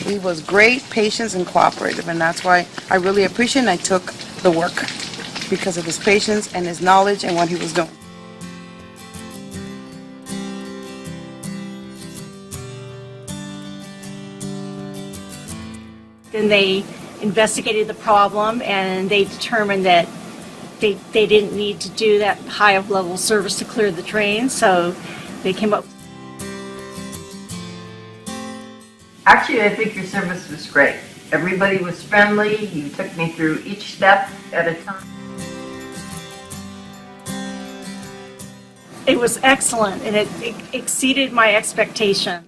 He was great, patient, and cooperative, and that's why I really appreciate and I took the work because of his patience and his knowledge and what he was doing. Then they investigated the problem and they determined that they didn't need to do that high level service to clear the drain, so they came up. Actually, I think your service was great. Everybody was friendly. You took me through each step at a time. It was excellent and it exceeded my expectation.